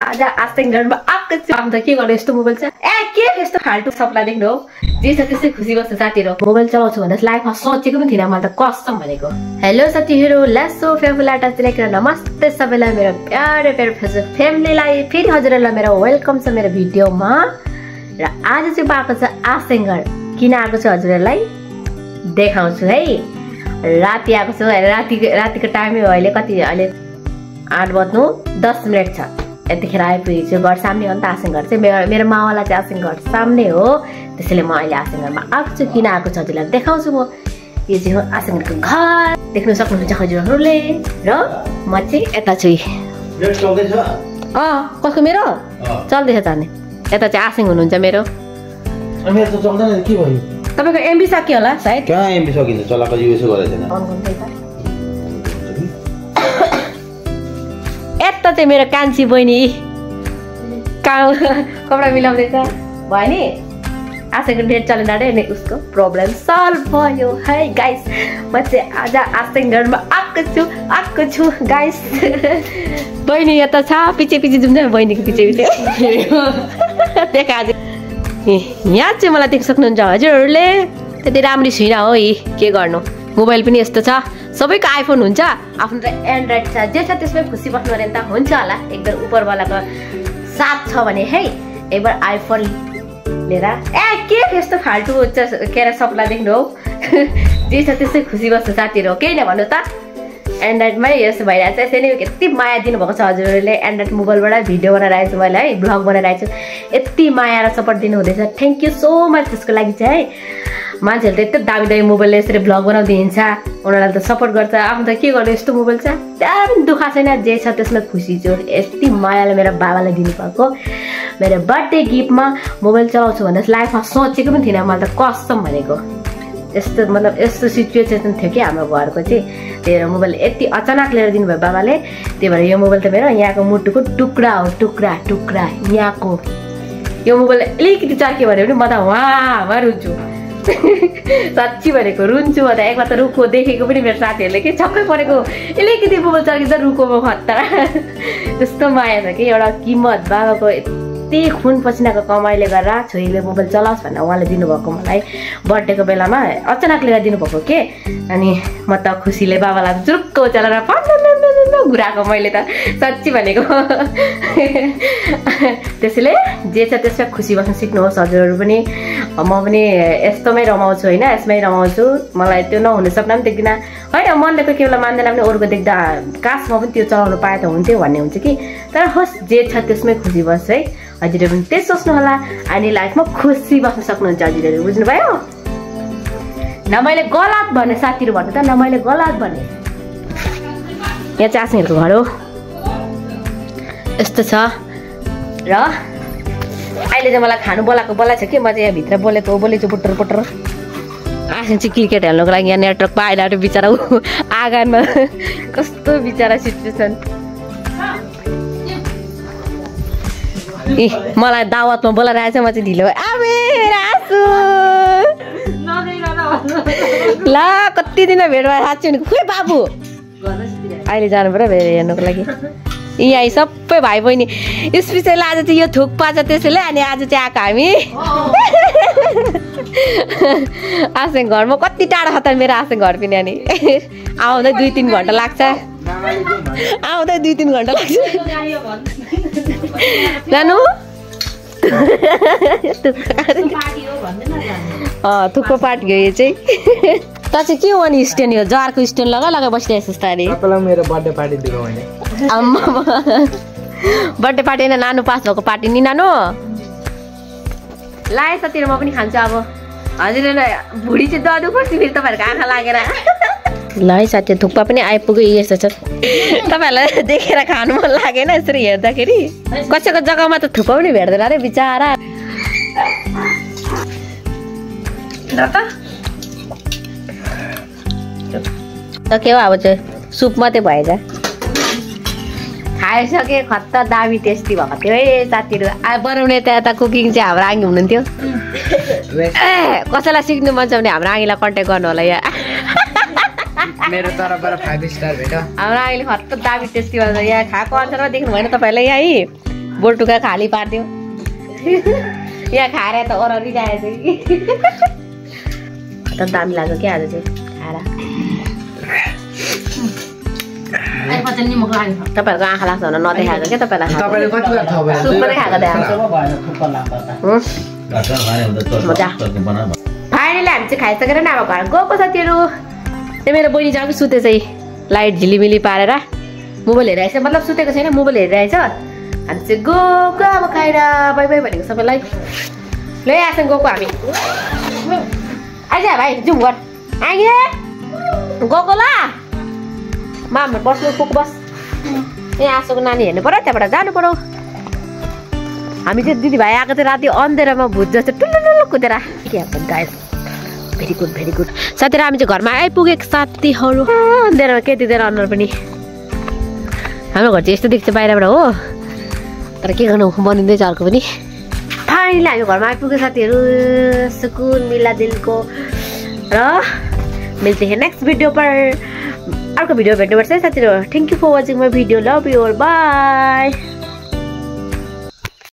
आज आस्तेङरमा आएको छु। अन्त के गर्नु यस्तो मोबाइल छ के यस्तो फाल्टु सपना देख्नु हो जे छ त्यसै खुसी बस्नु साथीहरु। मोबाइल चलाउँछु भन्दा लाइफमा सोचेको पनि थिएन मैले त कसम भनेको। हेलो साथीहरु, लेट्स सो फेबुलाटा लेखेर नमस्ते सबैलाई मेरो प्यारे प्यारे फेसबुक फ्यामिलीलाई फेरि हजुरहरुलाई मेरो वेलकम छ मेरो भिडियोमा। र आज चाहिँ बाको छ आस्तेङर किन आएको छ हजुरहरुलाई देखाउँछु है। राति आएको छु, रातिको टाइमै हो अहिले, कति अहिले 8 बज्नु 10 मिनेट छ। यतिखेर आइपुगेको छु। घर सामने हो नि त आस्तेङ घर चाहिँ, मेरो मावाला चाहिँ आस्तेङ घर सामने हो। त्यसैले म अहिले आस्तेङ घरमा आएको छु। किन आएको छ हजुरलाई देखाउँछु म। यो चाहिँ हो आस्तेङ घरको घर, देख्न सक्नुहुन्छ हजुरहरूले। र म चाहिँ यता छु। कसको मेरो चल्दैछ जाने। यता चाहिँ आस्तेङ हुनुहुन्छ मेरो। मेरो त चल्दैन के भयो? तपाईको एमबी सकियो होला सायद। कहाँ एमबी सकिन्छ? चलाको युएसए गरेको छैन। यता चाहिँ मेरो कान्छी बहिनी कपडा मिलाउँदैछ भयो नि। आस्तेङको नेट चलेन अरे, उसको प्रब्लम सल्भ भयो है गाइस। म चाहिँ आज आस्तेङ घरमा आएको छु गाइस। बहिनी यता छ, पछि जुम्छ बहिनीको पछि देखा। यहाँ चाहिँ मलाई देख्न सक्नुहुन्छ हजुरहरूले। त्यति राम्री छुइनँ हो, के गर्नु। मोबाइल पनि यस्तो छ, सबैको आइफोन हुन्छ, आफ्नो त एन्ड्रोइड छ। जे छ त्यसमै खुसी बस्नु भने त हुन्छ होला। एकदम उपरवालाको साथ छ भने है एकबार आइफोन लिएर के यस्तो फाल्टु के अरे सपना देख्नु हो। जे छ त्यसै खुसी बस्नु साथीहरु, केही नभन्नु त। एन्ड्रोइडमै यस्तो भइरहेको छ। यसरी यति माया दिनुभएको छ हजुरहरूले। एन्ड्रोइड मोबाइलबाट भिडियो बनाइरहेको छु मैले है, ब्लग बनाइरहेको छु। यति माया र सपोर्ट दिनुहुँदैछ, थ्याङ्क यू सो मच। त्यसको लागि चाहिँ मान्छेहरूले यस्तो दामी मोबाइलले यसरी भ्लग बनाउँदिन्छ, उनीहरूलाई त सपोर्ट गर्छ। आफ्नो त के गर्नु, यस्तो मोबाइल छ त्यहाँ पनि दुःख छैन। जे छ त्यसमा खुसी छु। यति मायाले मेरो बाबाले दिनुभएको मेरो बर्थडे गिफ्टमा मोबाइल चलाउँछु भन्दा लाइफमा सोचेको पनि थिएन मैले त कसम भनेको। यस्तो मतलब यस्तो सिचुएसन थियो कि हाम्रो घरको चाहिँ। त्यही भएर मोबाइल यति अचानक लिएर दिनुभयो बाबाले। त्यही भएर यो मोबाइल त मेरो यहाँको मुटुको टुक्रा हो, टुक्रा यहाँको। यो मोबाइल अलिकति चर्क्यो भने पनि म त वहाँ रुन्छु। साँच्ची भनेको रुन्छु म त। एकमा त रुखो देखेको पनि मेरो साथीहरूले कि छक्कै परेको, अलिकति मोबाइल चर्किन्छ रुखोमा खतरा। त्यस्तो माया छ कि एउटा किम्मत। बाबाको यति खुन पसिनाको कमाइले गर्दा छोरीले मोबाइल चलाओस् भनेर उहाँले दिनुभएको मलाई बर्थडेको बेलामा अचानक लिएर दिनुभएको के। अनि म त खुसीले बाबालाई जुरुक्क चलाएर घुराएको मैले त साँच्ची भनेको। त्यसैले जे छ त्यसमा खुसी बस्न सिक्नुहोस् हजुरहरू पनि। म पनि यस्तोमै रमाउँछु होइन, यसमै रमाउँछु। मलाई त्यो नहुने सपना पनि देख्दिनँ होइन। मनले कोही बेला मान्दैन पनि, अरूको देख्दा काश म पनि त्यो चलाउनु पाए त हुन्थ्यो भन्ने हुन्छ कि। तर होस् जे छ त्यसमै खुसी बस्छु है। हजुरहरू पनि त्यही सोच्नु होला अनि लाइफमा खुसी बस्न सक्नुहुन्छ हजुरहरू, बुझ्नुभयो? न मैले गलत भने साथीहरू भन्नु त, न मैले गलत भने। यहाँ चाहिँ आस्तेङहरूको घर हो, यस्तो छ। र अहिले चाहिँ मलाई खानु बोलाएको छ कि। म चाहिँ यहाँ भित्र बोलेछु पुटर। आस्तेङ चाहिँ क्रिकेट हेर्नुको लागि यहाँ नेटवर्क पाएन अरे बिचरा। आँगनमा कस्तो बिचरा सिचुएसन। मलाई दावतमा बोलाइरहेको छ, म चाहिँ ढिलो ला। कति दिन भेट भएर साँच्ची भने खोइ बाबु अहिले जानु पर्यो भेट हेर्नुको लागि। यहाँ सबै भाइ बहिनी स्पेसली आज चाहिँ यो थुक्पा छ त्यसैले। अनि आज चाहिँ आएको हामी आस्तेङ घरमा। कति टाढा छ त मेरो आस्तेङ घर पनि। अनि आउँदै 2-3 घन्टा लाग्छ, आउँदै 2-3 घन्टा लाग्छ जानु। थुक्पो पार्टी हो यो चाहिँ। त चाहिँ के हो नि स्ट्यान्ड, यो जारको स्ट्यान्ड लगाइ बसिरहेको छ त। मेरो बर्थडे पार्टी दिएको भने बर्थडे पार्टी होइन, नानु पास भएको पार्टी नि नानु। लाए साथीहरू म पनि खान्छु अब। हजुरलाई भुँडी चाहिँ ददु पर्छ फेरि तपाईँहरूको आँखा लागेर। ल है साथी, थुक्पा पनि आइपुग्यो। यस्तो छ तपाईँहरूलाई देखेर खानु मन लागेन यसरी हेर्दाखेरि। कसैको जग्गामा त थुक्पा पनि भेट्दैन अरे बिचरा। त के हो अब चाहिँ सुप मात्रै भएछ। खाइसके खत्ता दामी टेस्टी भएको थियो है साथीहरू। बनाउने त्यहाँ कुकिङ चाहिँ हाम्रो आँगी हुनुहुन्थ्यो। कसैलाई सिक्नु मन छ भने हाम्रो आँगीलाई कन्ट्याक्ट गर्नु होला। यहाँ मेरो तर्फबाट 5 स्टार भेट। हाम्रो आँगीले खत्ता दामी टेस्टी भन्छ। यहाँ खाएको अनुसारमा देख्नु भएन तपाईँहरूलाई। यहाँ बोल्टुका खाली पारिदियो यहाँ खाएर त अररी गएछ कि त दामी लाग्यो क्या आज चाहिँ खाएर तपाईँहरूको आँखा लाग्छ भने नदेखाएको क्या तपाईँलाई सुपमै खाएको देखाएको फाइनली हामी चाहिँ खाइसकेर नि अब घर गएको साथीहरू त्यो मेरो बहिनी चाहिँ सुते चाहिँ लाइट झिलिमिली पारेर मोबाइल हेरिरहेछ मतलब सुतेको छैन मोबाइल हेरिरहेछ हामी चाहिँ गएको अब खाएर बाई बाई भनेको सबैलाई ल आएछ गएको हामी आइज भाइ जाउँ घर आइगे गएको ल मामा बस्नु पुग बस यहाँ आँसुको नानी हेर्नु पऱ्यो त्यहाँबाट जानु पऱ्यो हामी चाहिँ दिदीभाइ आएको थियो राति अन्धेरामा भुत जस्तो टुल्लु कुदेर के गाइस भेरी गुड साथीहरू हामी चाहिँ घरमा आइपुगेको साथीहरू अन्धेरामा के दिँदैन अनुहार पनि हाम्रो घर चाहिँ यस्तो देख्छ बाहिरबाट हो तर के गर्नु बनिँदैछ अर्को पनि फाइनली हामी घरमा आइपुग्यो साथीहरू सुकुन मिला दिलको र मिल्ते हैं नेक्स्ट भिडियो पर अर्को भिडियो भेट्नुपर्छ है साथीहरू thank you for watching my video love you by